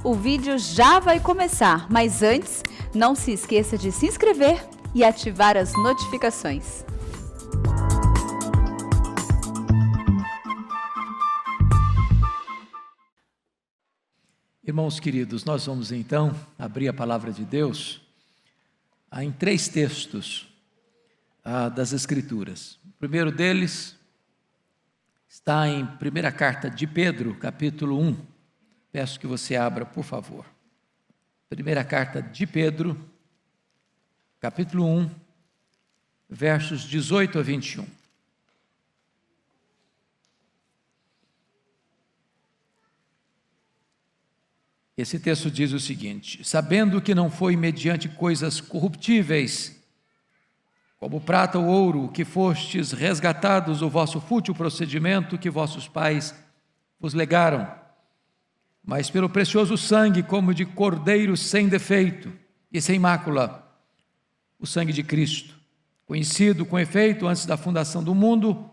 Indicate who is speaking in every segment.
Speaker 1: O vídeo já vai começar, mas antes, não se esqueça de se inscrever e ativar as notificações.
Speaker 2: Irmãos queridos, nós vamos então abrir a palavra de Deus em 3 textos das Escrituras. O primeiro deles está em 1ª carta de Pedro, capítulo 1. Peço que você abra, por favor. 1ª carta de Pedro, capítulo 1, versos 18 a 21. Esse texto diz o seguinte: sabendo que não foi mediante coisas corruptíveis, como prata ou ouro, que fostes resgatados do vosso fútil procedimento que vossos pais vos legaram, mas pelo precioso sangue, como de cordeiro sem defeito e sem mácula, o sangue de Cristo, conhecido com efeito antes da fundação do mundo,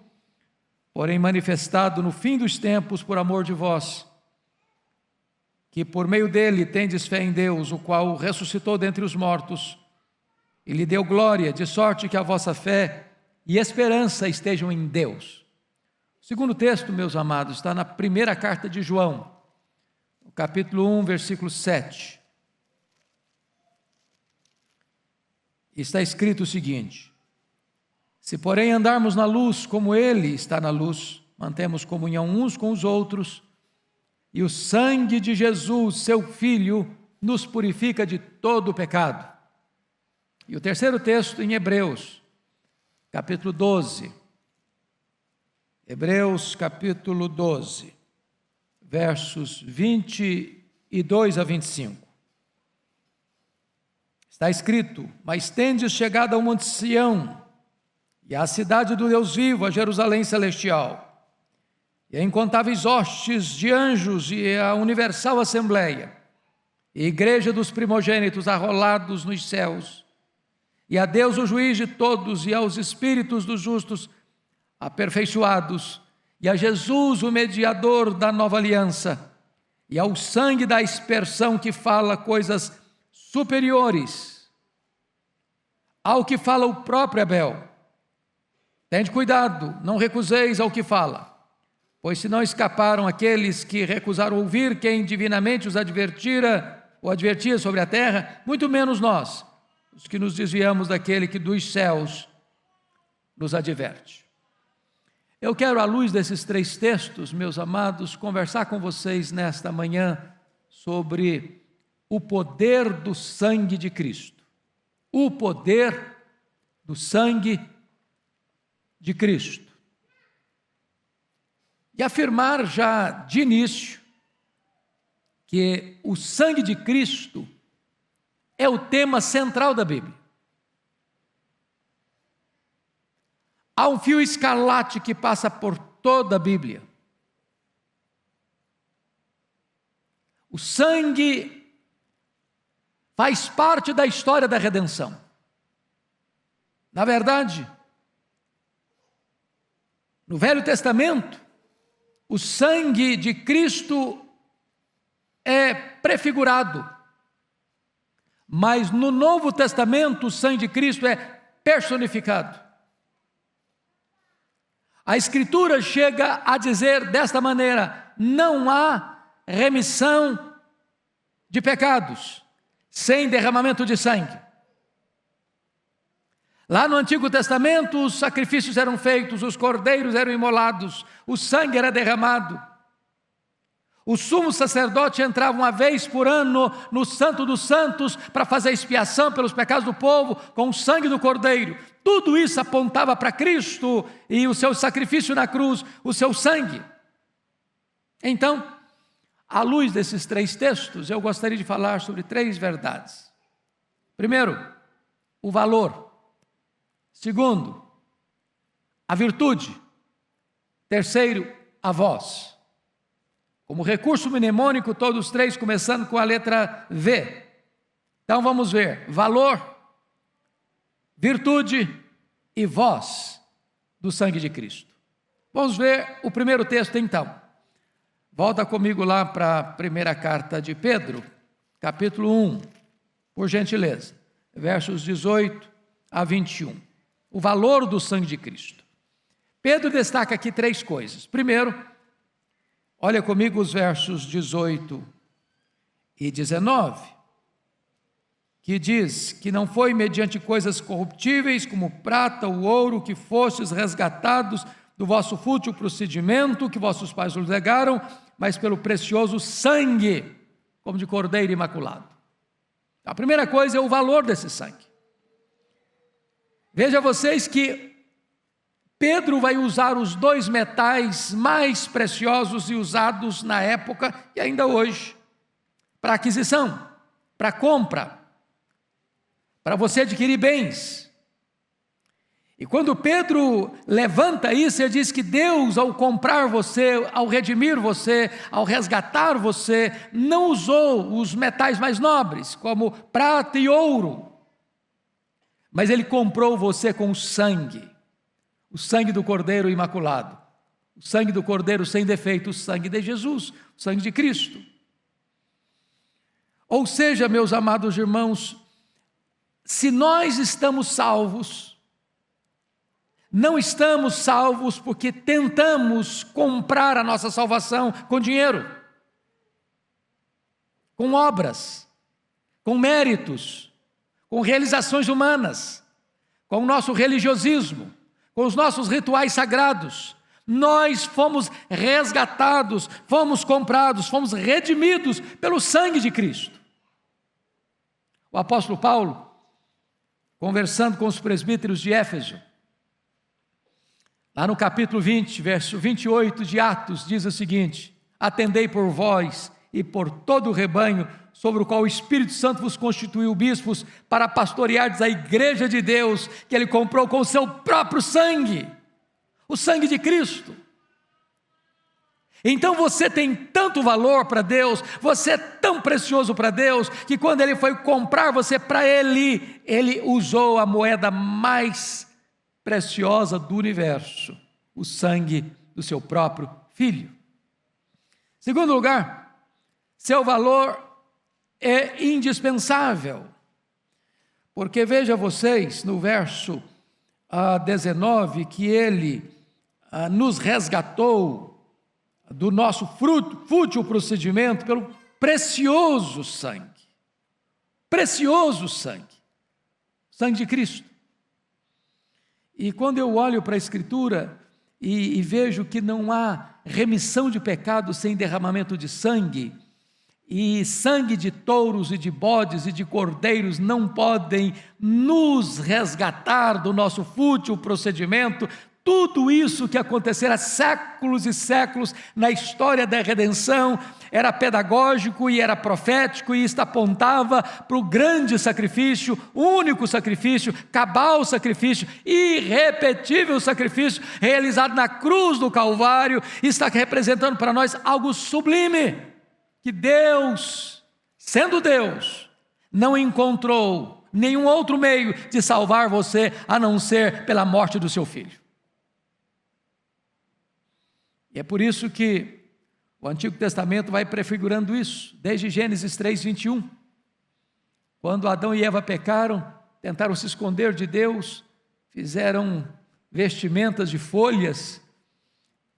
Speaker 2: porém manifestado no fim dos tempos por amor de vós, que por meio dele tendes fé em Deus, o qual o ressuscitou dentre os mortos, e lhe deu glória, de sorte que a vossa fé e esperança estejam em Deus. O segundo texto, meus amados, está na 1ª carta de João, no capítulo 1, versículo 7. Está escrito o seguinte: se porém andarmos na luz, como ele está na luz, mantemos comunhão uns com os outros, e o sangue de Jesus, seu Filho, nos purifica de todo o pecado. E o terceiro texto em Hebreus, capítulo 12. Hebreus, capítulo 12, versos 22 a 25. Está escrito: mas tendes chegado ao monte Sião, e à cidade do Deus vivo, a Jerusalém celestial, e a incontáveis hostes de anjos, e a universal assembleia, e a igreja dos primogênitos arrolados nos céus, e a Deus o juiz de todos, e aos espíritos dos justos aperfeiçoados, e a Jesus o mediador da nova aliança, e ao sangue da aspersão que fala coisas superiores ao que fala o próprio Abel. Tende cuidado, não recuseis ao que fala, pois se não escaparam aqueles que recusaram ouvir quem divinamente os advertia sobre a terra, muito menos nós, os que nos desviamos daquele que dos céus nos adverte. Eu quero, à luz desses 3 textos, meus amados, conversar com vocês nesta manhã sobre o poder do sangue de Cristo. O poder do sangue de Cristo. E afirmar já de início que o sangue de Cristo é o tema central da Bíblia. Há um fio escarlate que passa por toda a Bíblia. O sangue faz parte da história da redenção. Na verdade, no Velho Testamento, o sangue de Cristo é prefigurado, mas no Novo Testamento o sangue de Cristo é personificado. A Escritura chega a dizer desta maneira: não há remissão de pecados sem derramamento de sangue. Lá no Antigo Testamento os sacrifícios eram feitos, os cordeiros eram imolados, o sangue era derramado. O sumo sacerdote entrava uma vez por ano no Santo dos Santos para fazer expiação pelos pecados do povo com o sangue do cordeiro. Tudo isso apontava para Cristo e o seu sacrifício na cruz, o seu sangue. Então, à luz desses 3 textos, eu gostaria de falar sobre 3 verdades. Primeiro, o valor. Segundo, a virtude. Terceiro, a voz. Como recurso mnemônico, todos 3 começando com a letra V. Então vamos ver: valor, virtude e voz do sangue de Cristo. Vamos ver o primeiro texto então. Volta comigo lá para a primeira carta de Pedro, capítulo 1, por gentileza, versos 18 a 21. O valor do sangue de Cristo. Pedro destaca aqui 3 coisas. Primeiro, olha comigo os versos 18 e 19, que diz que não foi mediante coisas corruptíveis como prata ou ouro que fostes resgatados do vosso fútil procedimento que vossos pais vos legaram, mas pelo precioso sangue, como de cordeiro imaculado. A primeira coisa é o valor desse sangue. Veja vocês que Pedro vai usar os 2 metais mais preciosos e usados na época e ainda hoje, para aquisição, para compra, para você adquirir bens. E quando Pedro levanta isso, ele diz que Deus, ao comprar você, ao redimir você, ao resgatar você, não usou os metais mais nobres, como prata e ouro, mas Ele comprou você com o sangue do Cordeiro Imaculado, o sangue do Cordeiro sem defeito, o sangue de Jesus, o sangue de Cristo. Ou seja, meus amados irmãos, se nós estamos salvos, não estamos salvos porque tentamos comprar a nossa salvação com dinheiro, com obras, com méritos, com realizações humanas, com o nosso religiosismo, com os nossos rituais sagrados. Nós fomos resgatados, fomos comprados, fomos redimidos pelo sangue de Cristo. O apóstolo Paulo, conversando com os presbíteros de Éfeso, lá no capítulo 20, verso 28 de Atos, diz o seguinte: atendei por vós e por todo o rebanho, sobre o qual o Espírito Santo vos constituiu bispos, para pastoreardes a igreja de Deus, que Ele comprou com o seu próprio sangue, o sangue de Cristo. Então você tem tanto valor para Deus, você é tão precioso para Deus, que quando Ele foi comprar você para Ele, Ele usou a moeda mais preciosa do universo, o sangue do seu próprio Filho. Segundo lugar, seu valor é indispensável, porque veja vocês no verso 19 que Ele nos resgatou do nosso fútil procedimento pelo precioso sangue de Cristo. E quando eu olho para a Escritura e vejo que não há remissão de pecados sem derramamento de sangue, e sangue de touros e de bodes e de cordeiros não podem nos resgatar do nosso fútil procedimento, tudo isso que acontecera há séculos e séculos na história da redenção era pedagógico e era profético, e isto apontava para o grande sacrifício, único sacrifício, cabal sacrifício, irrepetível sacrifício realizado na cruz do Calvário. Está representando para nós algo sublime, que Deus, sendo Deus, não encontrou nenhum outro meio de salvar você a não ser pela morte do seu Filho. E é por isso que o Antigo Testamento vai prefigurando isso, desde Gênesis 3:21. Quando Adão e Eva pecaram, tentaram se esconder de Deus, fizeram vestimentas de folhas,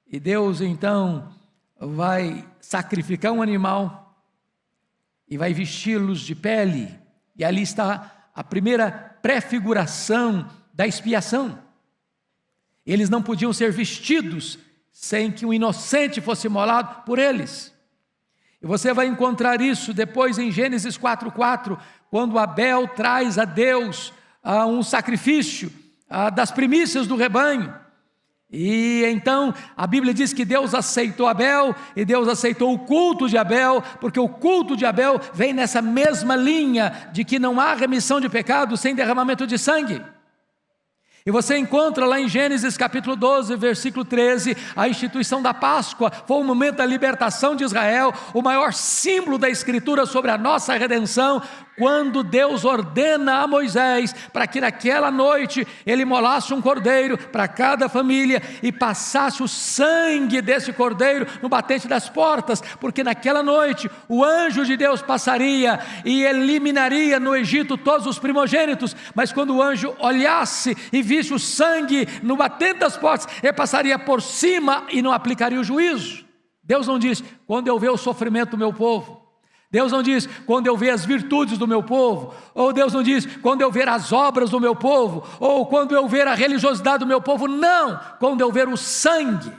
Speaker 2: e Deus então vai sacrificar um animal e vai vesti-los de pele, e ali está a primeira prefiguração da expiação. Eles não podiam ser vestidos sem que um inocente fosse imolado por eles. E você vai encontrar isso depois em Gênesis 4:4, quando Abel traz a Deus um sacrifício das primícias do rebanho. E então a Bíblia diz que Deus aceitou Abel, e Deus aceitou o culto de Abel, porque o culto de Abel vem nessa mesma linha de que não há remissão de pecados sem derramamento de sangue. E você encontra lá em Gênesis capítulo 12, versículo 13, a instituição da Páscoa. Foi o momento da libertação de Israel, o maior símbolo da Escritura sobre a nossa redenção, quando Deus ordena a Moisés para que naquela noite ele imolasse um cordeiro para cada família e passasse o sangue desse cordeiro no batente das portas, porque naquela noite o anjo de Deus passaria e eliminaria no Egito todos os primogênitos, mas quando o anjo olhasse e visse o sangue no batente das portas, ele passaria por cima e não aplicaria o juízo. Deus não diz, quando eu ver o sofrimento do meu povo. Deus não diz, quando eu ver as virtudes do meu povo, ou Deus não diz, quando eu ver as obras do meu povo, ou quando eu ver a religiosidade do meu povo, não, quando eu ver o sangue,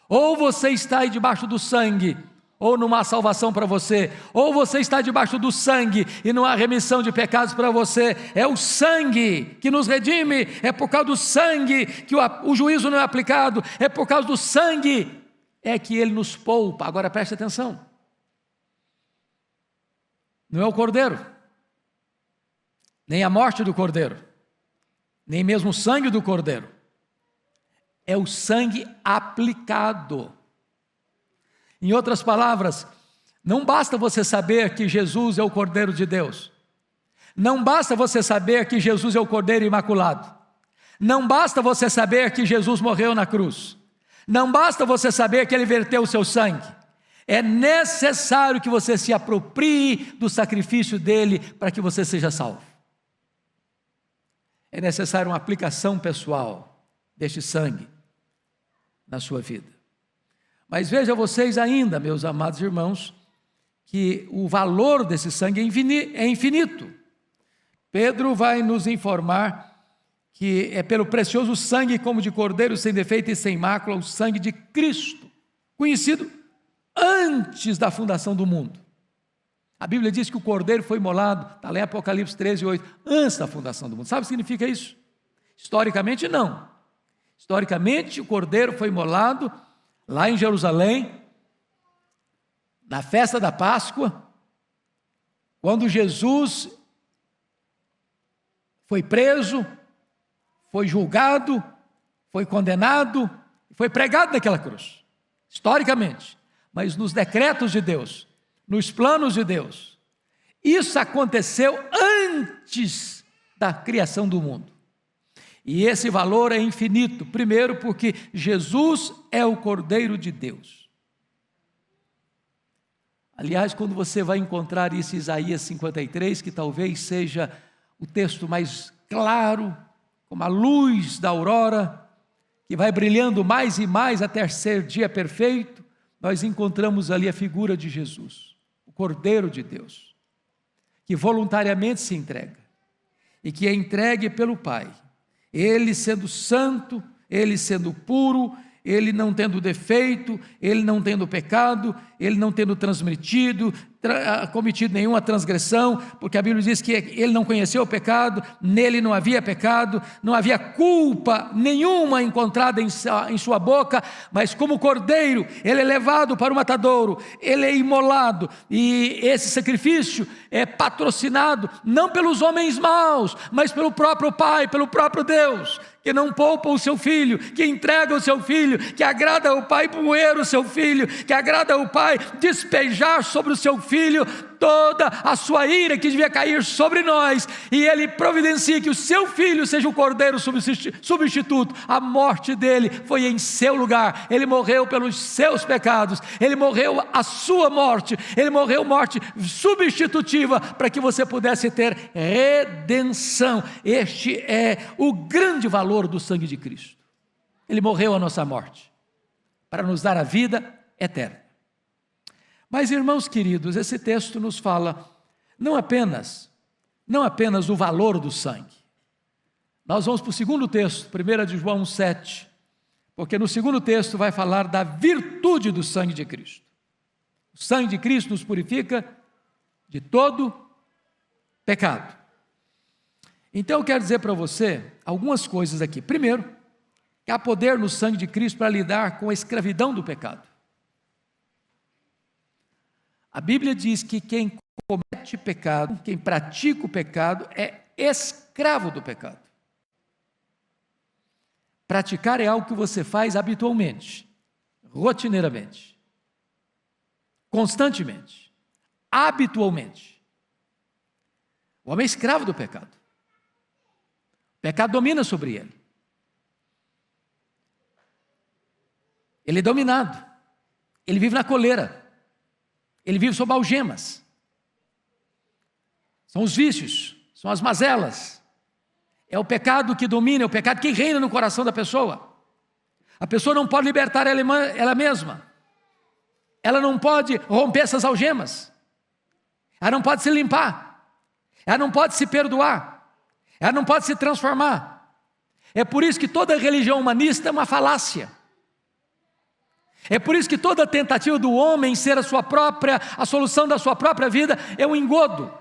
Speaker 2: ou você está aí debaixo do sangue, ou não há salvação para você, ou você está debaixo do sangue e não há remissão de pecados para você, é o sangue que nos redime, é por causa do sangue que o juízo não é aplicado, é por causa do sangue é que ele nos poupa. Agora preste atenção, não é o cordeiro, nem a morte do cordeiro, nem mesmo o sangue do cordeiro, é o sangue aplicado. Em outras palavras, não basta você saber que Jesus é o Cordeiro de Deus, não basta você saber que Jesus é o Cordeiro Imaculado, não basta você saber que Jesus morreu na cruz, não basta você saber que Ele verteu o seu sangue, é necessário que você se aproprie do sacrifício dele para que você seja salvo. É necessário uma aplicação pessoal deste sangue na sua vida. Mas veja vocês ainda, meus amados irmãos, que o valor desse sangue é infinito. Pedro vai nos informar que é pelo precioso sangue como de cordeiro sem defeito e sem mácula, o sangue de Cristo, conhecido antes da fundação do mundo. A Bíblia diz que o cordeiro foi imolado, está lá em Apocalipse 13:8, antes da fundação do mundo. Sabe o que significa isso? Historicamente não. Historicamente o cordeiro foi imolado lá em Jerusalém, na festa da Páscoa, quando Jesus foi preso, foi julgado, foi condenado, foi pregado naquela cruz, historicamente. Mas nos decretos de Deus, nos planos de Deus, isso aconteceu antes da criação do mundo. E esse valor é infinito, primeiro porque Jesus é o Cordeiro de Deus. Aliás, quando você vai encontrar isso em Isaías 53, que talvez seja o texto mais claro, como a luz da aurora, que vai brilhando mais e mais até ser dia perfeito, nós encontramos ali a figura de Jesus, o Cordeiro de Deus, que voluntariamente se entrega, e que é entregue pelo Pai, Ele sendo santo, Ele sendo puro, Ele não tendo defeito, Ele não tendo pecado, Ele não tendo cometido nenhuma transgressão, porque a Bíblia diz que Ele não conheceu o pecado, nele não havia pecado, não havia culpa nenhuma encontrada em sua boca, mas como cordeiro, Ele é levado para o matadouro, Ele é imolado, e esse sacrifício é patrocinado, não pelos homens maus, mas pelo próprio Pai, pelo próprio Deus, que não poupa o seu filho, que entrega o seu filho, que agrada ao Pai moer o seu filho, que agrada ao Pai despejar sobre o seu filho toda a sua ira que devia cair sobre nós, e Ele providencia que o seu filho seja o cordeiro substituto. A morte dele foi em seu lugar, ele morreu pelos seus pecados, ele morreu a sua morte, ele morreu morte substitutiva para que você pudesse ter redenção. Este é o grande valor do sangue de Cristo. Ele morreu a nossa morte para nos dar a vida eterna. Mas, irmãos queridos, esse texto nos fala não apenas o valor do sangue. Nós vamos para o segundo texto, 1 de João 7, porque no segundo texto vai falar da virtude do sangue de Cristo. O sangue de Cristo nos purifica de todo pecado. Então eu quero dizer para você algumas coisas aqui. Primeiro, que há poder no sangue de Cristo para lidar com a escravidão do pecado. A Bíblia diz que quem comete pecado, quem pratica o pecado, é escravo do pecado. Praticar é algo que você faz habitualmente, rotineiramente, constantemente, habitualmente. O homem é escravo do pecado. O pecado domina sobre ele. Ele é dominado. Ele vive na coleira. Ele vive sob algemas. São os vícios, são as mazelas. É o pecado que domina, é o pecado que reina no coração da pessoa. A pessoa não pode libertar ela mesma. Ela não pode romper essas algemas. Ela não pode se limpar. Ela não pode se perdoar. Ela não pode se transformar. É por isso que toda religião humanista é uma falácia. É por isso que toda tentativa do homem ser a solução da sua própria vida é um engodo.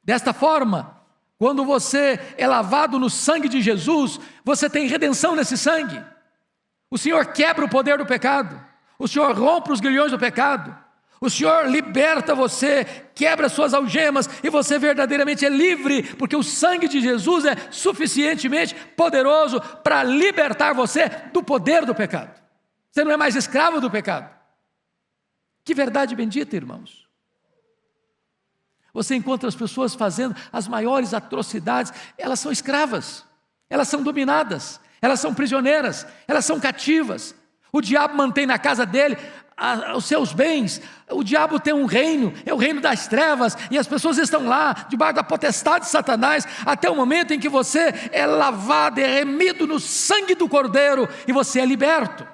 Speaker 2: Desta forma, quando você é lavado no sangue de Jesus, você tem redenção nesse sangue. O Senhor quebra o poder do pecado. O Senhor rompe os grilhões do pecado. O Senhor liberta você, quebra suas algemas e você verdadeiramente é livre, porque o sangue de Jesus é suficientemente poderoso para libertar você do poder do pecado. Você não é mais escravo do pecado. Que verdade bendita, irmãos. Você encontra as pessoas fazendo as maiores atrocidades, elas são escravas, elas são dominadas, elas são prisioneiras, elas são cativas. O diabo mantém na casa dele os seus bens. O diabo tem um reino, é o reino das trevas, e as pessoas estão lá, debaixo da potestade de Satanás, até o momento em que você é lavado, é remido no sangue do Cordeiro, e você é liberto.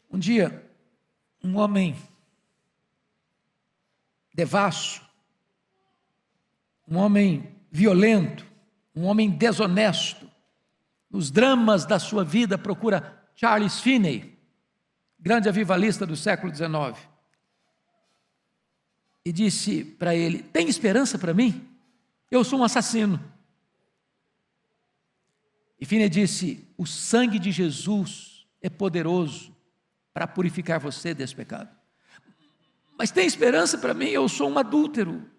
Speaker 2: Um dia, um homem devasso, um homem violento, um homem desonesto, nos dramas da sua vida, procura Charles Finney, grande avivalista do século XIX, e disse para ele: tem esperança para mim? Eu sou um assassino. E Finney disse: o sangue de Jesus é poderoso para purificar você desse pecado. Mas tem esperança para mim? Eu sou um adúltero.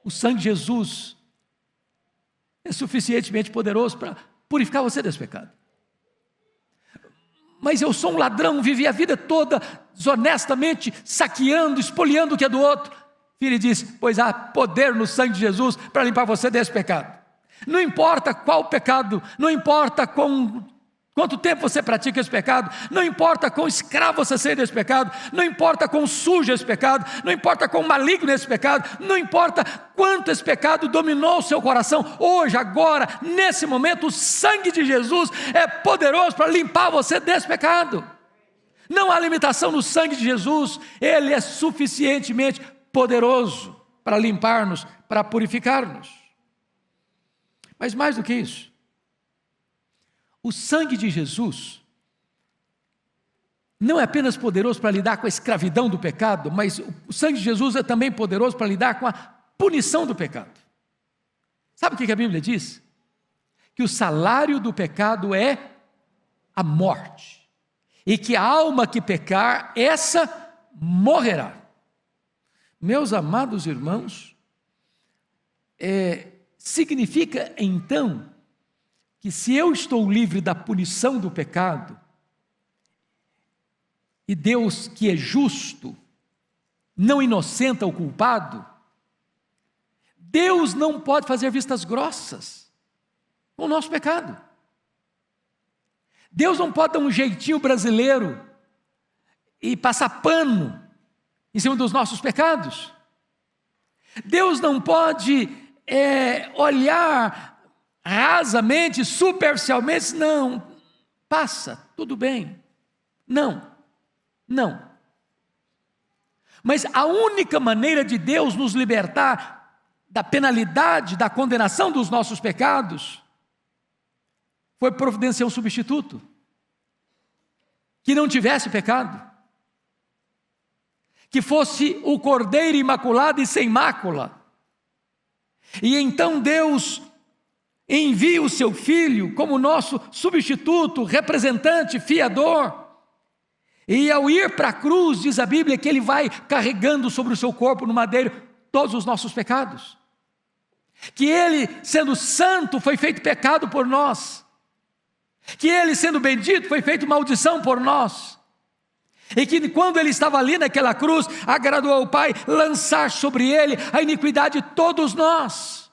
Speaker 2: O sangue de Jesus é suficientemente poderoso para purificar você desse pecado. Mas eu sou um ladrão, vivi a vida toda desonestamente saqueando, espoliando o que é do outro. Ele disse: pois há poder no sangue de Jesus para limpar você desse pecado. Não importa qual pecado, não importa quanto tempo você pratica esse pecado, não importa quão escravo você seja desse pecado, não importa quão sujo esse pecado, não importa quão maligno esse pecado, não importa quanto esse pecado dominou o seu coração, hoje, agora, nesse momento, o sangue de Jesus é poderoso para limpar você desse pecado. Não há limitação no sangue de Jesus, ele é suficientemente poderoso para limpar-nos, para purificar-nos. Mas mais do que isso, o sangue de Jesus não é apenas poderoso para lidar com a escravidão do pecado, mas o sangue de Jesus é também poderoso para lidar com a punição do pecado. Sabe o que a Bíblia diz? Que o salário do pecado é a morte, e que a alma que pecar, essa morrerá. Meus amados irmãos, significa então que se eu estou livre da punição do pecado, e Deus, que é justo, não inocenta o culpado, Deus não pode fazer vistas grossas com o nosso pecado. Deus não pode dar um jeitinho brasileiro e passar pano em cima dos nossos pecados. Deus não pode olhar rasamente, superficialmente, não, passa, tudo bem. Não. Mas a única maneira de Deus nos libertar da penalidade, da condenação dos nossos pecados, foi providenciar um substituto, que não tivesse pecado, que fosse o Cordeiro imaculado e sem mácula. E então Deus envia o seu Filho como nosso substituto, representante, fiador. E ao ir para a cruz, diz a Bíblia, que ele vai carregando sobre o seu corpo no madeiro todos os nossos pecados. Que ele, sendo santo, foi feito pecado por nós. que ele, sendo bendito, foi feito maldição por nós, e que quando ele estava ali naquela cruz, agradou ao Pai lançar sobre ele a iniquidade de todos nós,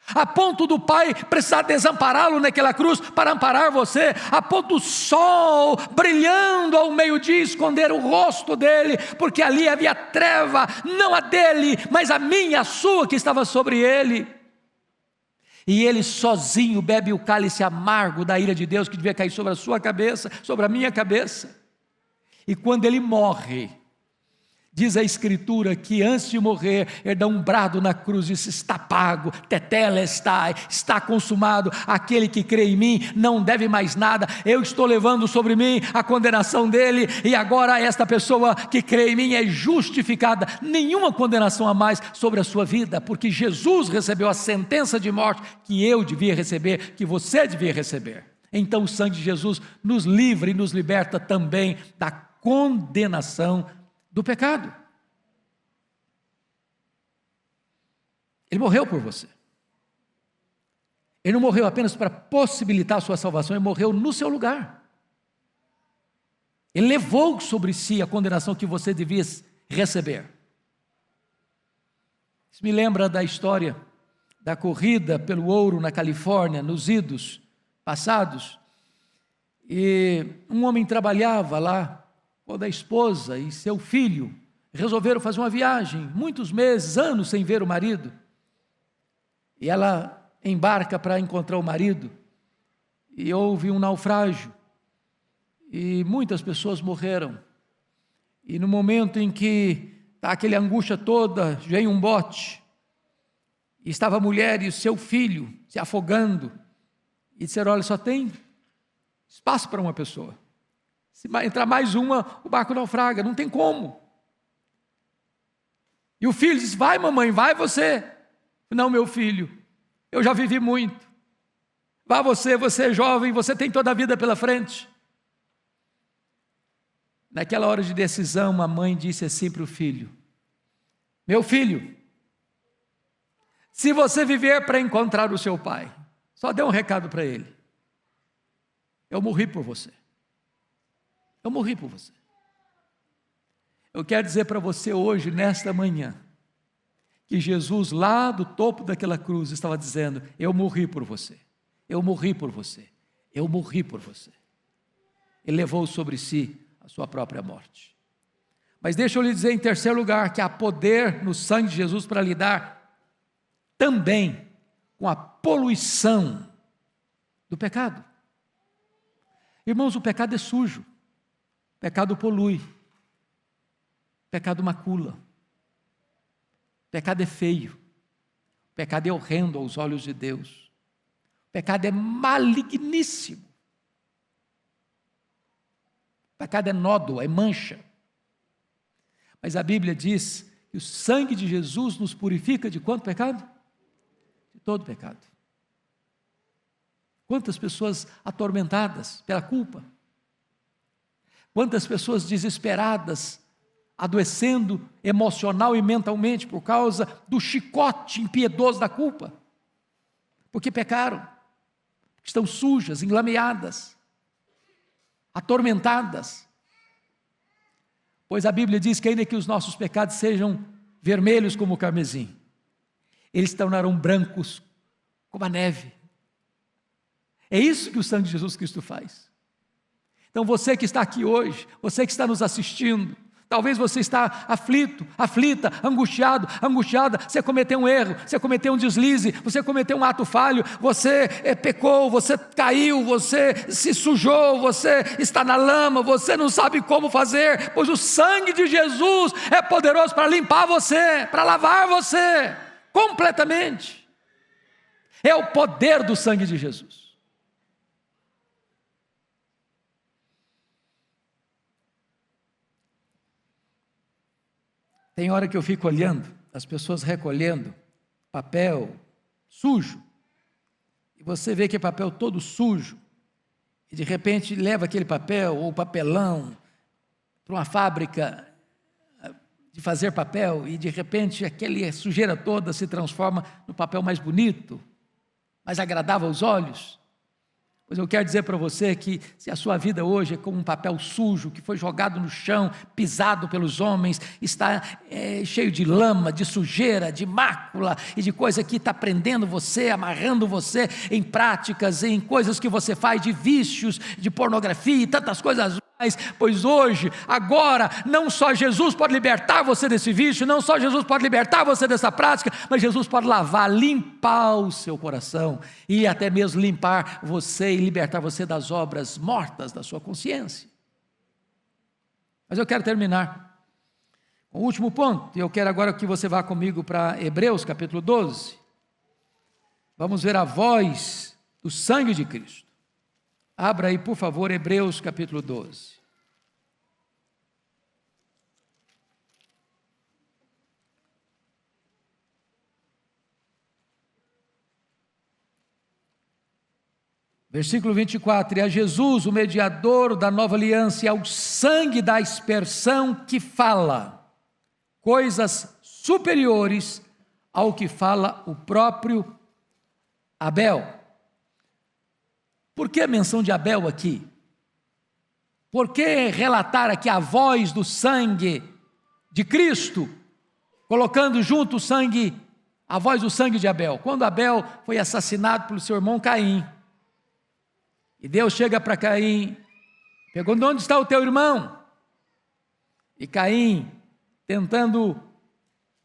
Speaker 2: a ponto do Pai precisar desampará-lo naquela cruz para amparar você, a ponto do sol brilhando ao meio-dia esconder o rosto dele, porque ali havia treva, não a dele, mas a minha, a sua, que estava sobre ele. E ele sozinho bebe o cálice amargo da ira de Deus, que devia cair sobre a sua cabeça, sobre a minha cabeça. E quando ele morre, diz a Escritura que antes de morrer, ele dá um brado na cruz e diz: está pago, tetelestai, está consumado. Aquele que crê em mim não deve mais nada, eu estou levando sobre mim a condenação dele, e agora esta pessoa que crê em mim é justificada, nenhuma condenação a mais sobre a sua vida, porque Jesus recebeu a sentença de morte que eu devia receber, que você devia receber. Então o sangue de Jesus nos livra e nos liberta também da condenação do pecado. Ele morreu por você. Ele não morreu apenas para possibilitar a sua salvação, ele morreu no seu lugar. Ele levou sobre si a condenação que você devia receber. Isso me lembra da história da corrida pelo ouro na Califórnia, nos idos passados. E um homem trabalhava lá, quando a esposa e seu filho resolveram fazer uma viagem, muitos meses, anos sem ver o marido. E ela embarca para encontrar o marido, e houve um naufrágio, e muitas pessoas morreram. E no momento em que está aquela angústia toda, vem um bote, e estava a mulher e o seu filho se afogando, e disseram: olha, só tem espaço para uma pessoa. Se entrar mais uma, o barco naufraga, não tem como. E o filho disse: vai mamãe, vai você. Não, meu filho, eu já vivi muito. Vá você, você é jovem, você tem toda a vida pela frente. Naquela hora de decisão, a mãe disse assim para o filho: meu filho, se você viver para encontrar o seu pai, só dê um recado para ele: eu morri por você. Eu morri por você. Eu quero dizer para você hoje, nesta manhã, que Jesus lá do topo daquela cruz estava dizendo: eu morri por você, eu morri por você, eu morri por você. Ele levou sobre si a sua própria morte. Mas deixa eu lhe dizer em terceiro lugar, que há poder no sangue de Jesus para lidar também com a poluição do pecado. Irmãos, o pecado é sujo. Pecado polui, pecado macula, pecado é feio, pecado é horrendo aos olhos de Deus, pecado é maligníssimo, pecado é nódoa, é mancha. Mas a Bíblia diz que o sangue de Jesus nos purifica de quanto pecado? De todo pecado. Quantas pessoas atormentadas pela culpa, quantas pessoas desesperadas, adoecendo emocional e mentalmente por causa do chicote impiedoso da culpa, porque pecaram, estão sujas, enlameadas, atormentadas. Pois a Bíblia diz que ainda que os nossos pecados sejam vermelhos como o carmesim, eles se tornarão brancos como a neve. É isso que o sangue de Jesus Cristo faz. Então você que está aqui hoje, você que está nos assistindo, talvez você está aflito, aflita, angustiado, angustiada, você cometeu um erro, você cometeu um deslize, você cometeu um ato falho, você pecou, você caiu, você se sujou, você está na lama, você não sabe como fazer, pois o sangue de Jesus é poderoso para limpar você, para lavar você completamente. É o poder do sangue de Jesus. Tem hora que eu fico olhando as pessoas recolhendo papel sujo, e você vê que é papel todo sujo, e de repente leva aquele papel ou papelão para uma fábrica de fazer papel, e de repente aquela sujeira toda se transforma no papel mais bonito, mais agradável aos olhos. Pois eu quero dizer para você que se a sua vida hoje é como um papel sujo que foi jogado no chão, pisado pelos homens, está cheio de lama, de sujeira, de mácula e de coisa que está prendendo você, amarrando você em práticas, em coisas que você faz, de vícios, de pornografia e tantas coisas mais, pois hoje, agora, não só Jesus pode libertar você desse vício, não só Jesus pode libertar você dessa prática, mas Jesus pode lavar, limpar o seu coração e até mesmo limpar você e libertar você das obras mortas da sua consciência. Mas eu quero terminar com o último ponto, e eu quero agora que você vá comigo para Hebreus capítulo 12. Vamos ver a voz do sangue de Cristo. Abra aí, por favor, Hebreus capítulo 12. Versículo 24, e a Jesus, o mediador da nova aliança, e ao sangue da aspersão que fala coisas superiores ao que fala o próprio Abel. Por que a menção de Abel aqui? Por que relatar aqui a voz do sangue de Cristo, colocando junto o sangue, a voz do sangue de Abel? Quando Abel foi assassinado pelo seu irmão Caim, e Deus chega para Caim, pergunta: onde está o teu irmão? E Caim, tentando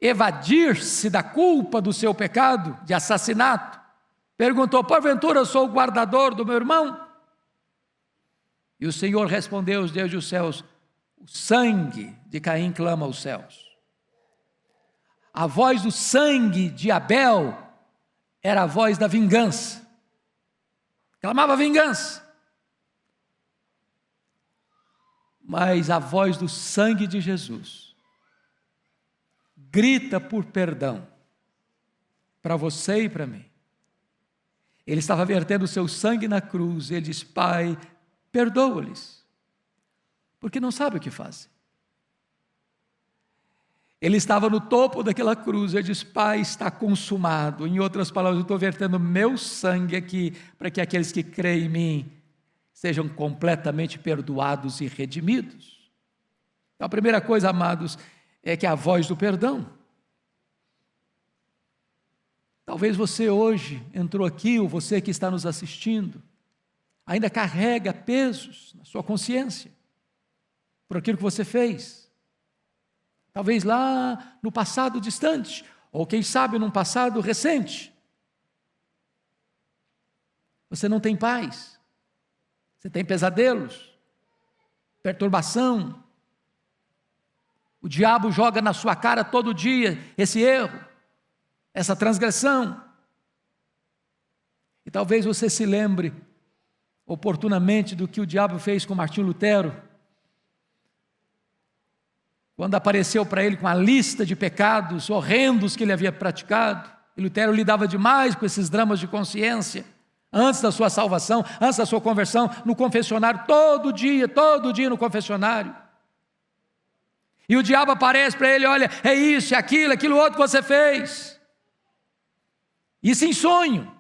Speaker 2: evadir-se da culpa do seu pecado de assassinato, perguntou: porventura eu sou o guardador do meu irmão? E o Senhor respondeu desde os céus: o sangue de Caim clama aos céus. A voz do sangue de Abel era a voz da vingança, clamava vingança. Mas a voz do sangue de Jesus grita por perdão para você e para mim. Ele estava vertendo o seu sangue na cruz, ele diz: Pai, perdoa-lhes, porque não sabe o que fazem. Ele estava no topo daquela cruz, ele diz: Pai, está consumado. Em outras palavras, eu estou vertendo meu sangue aqui, para que aqueles que creem em mim sejam completamente perdoados e redimidos. Então, a primeira coisa, amados, é que a voz do perdão. Talvez você hoje entrou aqui, ou você que está nos assistindo, ainda carrega pesos na sua consciência, por aquilo que você fez. Talvez lá no passado distante, ou quem sabe num passado recente. Você não tem paz, você tem pesadelos, perturbação. O diabo joga na sua cara todo dia esse erro, essa transgressão. E talvez você se lembre oportunamente do que o diabo fez com Martinho Lutero, quando apareceu para ele com a lista de pecados horrendos que ele havia praticado. E Lutero lidava demais com esses dramas de consciência, antes da sua salvação, antes da sua conversão, no confessionário, todo dia no confessionário. E o diabo aparece para ele: olha, é isso, é aquilo outro que você fez. Isso em sonho.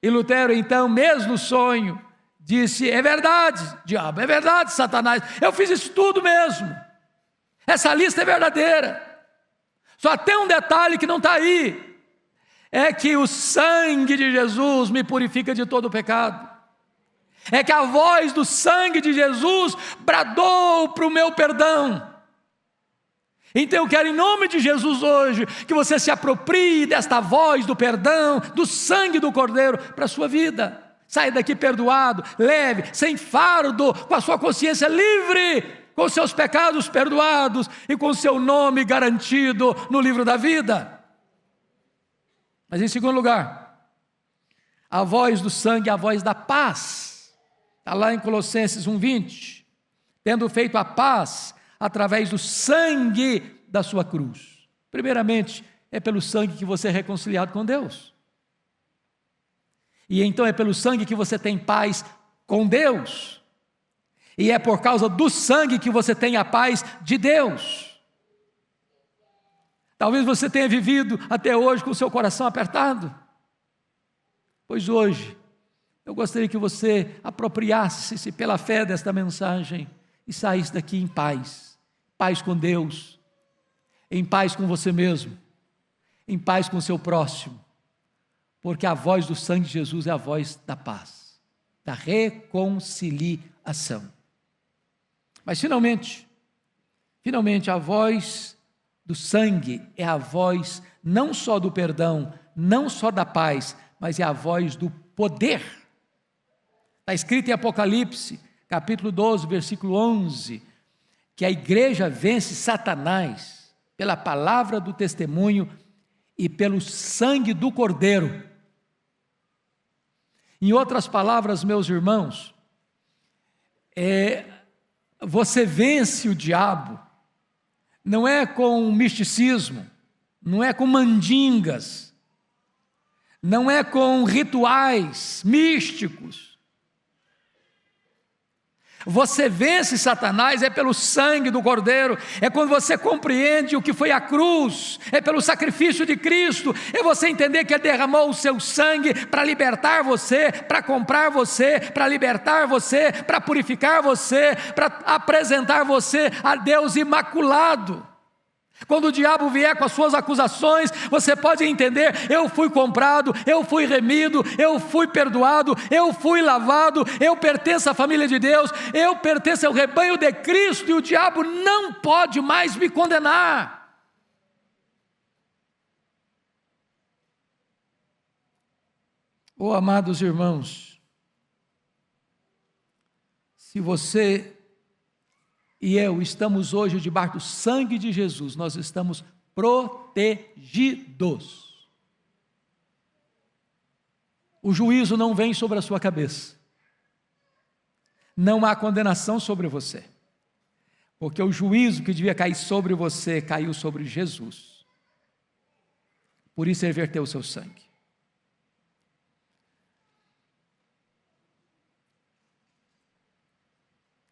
Speaker 2: E Lutero, então, mesmo no sonho, disse: é verdade, diabo, é verdade, Satanás, eu fiz isso tudo mesmo. Essa lista é verdadeira. Só tem um detalhe que não está aí: é que o sangue de Jesus me purifica de todo o pecado. É que a voz do sangue de Jesus bradou para o meu perdão. Então eu quero, em nome de Jesus hoje, que você se aproprie desta voz do perdão, do sangue do Cordeiro para a sua vida. Saia daqui perdoado, leve, sem fardo, com a sua consciência livre, com os seus pecados perdoados e com o seu nome garantido no livro da vida. Mas em segundo lugar, a voz do sangue é a voz da paz. Está lá em Colossenses 1:20, tendo feito a paz através do sangue da sua cruz. Primeiramente, é pelo sangue que você é reconciliado com Deus. E então é pelo sangue que você tem paz com Deus. E é por causa do sangue que você tem a paz de Deus. Talvez você tenha vivido até hoje com o seu coração apertado. Pois hoje, eu gostaria que você apropriasse-se pela fé desta mensagem e saísse daqui em paz. Paz com Deus, em paz com você mesmo, em paz com o seu próximo, porque a voz do sangue de Jesus é a voz da paz, da reconciliação. Mas finalmente a voz do sangue é a voz não só do perdão, não só da paz, mas é a voz do poder. Está escrito em Apocalipse, capítulo 12, versículo 11, que a igreja vence Satanás pela palavra do testemunho e pelo sangue do Cordeiro. Em outras palavras, meus irmãos, você vence o diabo, não é com misticismo, não é com mandingas, não é com rituais místicos. Você vence Satanás pelo sangue do Cordeiro, é quando você compreende o que foi a cruz, é pelo sacrifício de Cristo, é você entender que Ele derramou o seu sangue para libertar você, para comprar você, para libertar você, para purificar você, para apresentar você a Deus imaculado. Quando o diabo vier com as suas acusações, você pode entender: eu fui comprado, eu fui remido, eu fui perdoado, eu fui lavado, eu pertenço à família de Deus, eu pertenço ao rebanho de Cristo e o diabo não pode mais me condenar. Oh, amados irmãos, se você e eu estamos hoje debaixo do sangue de Jesus, nós estamos protegidos. O juízo não vem sobre a sua cabeça, não há condenação sobre você, porque o juízo que devia cair sobre você, caiu sobre Jesus, por isso Ele verteu o seu sangue.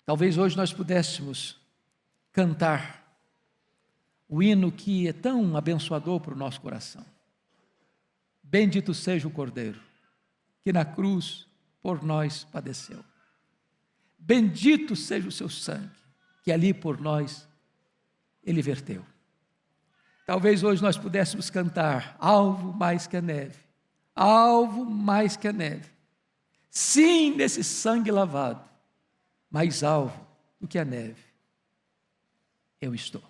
Speaker 2: Talvez hoje nós pudéssemos cantar o hino que é tão abençoador para o nosso coração. Bendito seja o Cordeiro, que na cruz por nós padeceu. Bendito seja o seu sangue, que ali por nós Ele verteu. Talvez hoje nós pudéssemos cantar: alvo mais que a neve, alvo mais que a neve. Sim, nesse sangue lavado, mais alvo do que a neve, eu estou.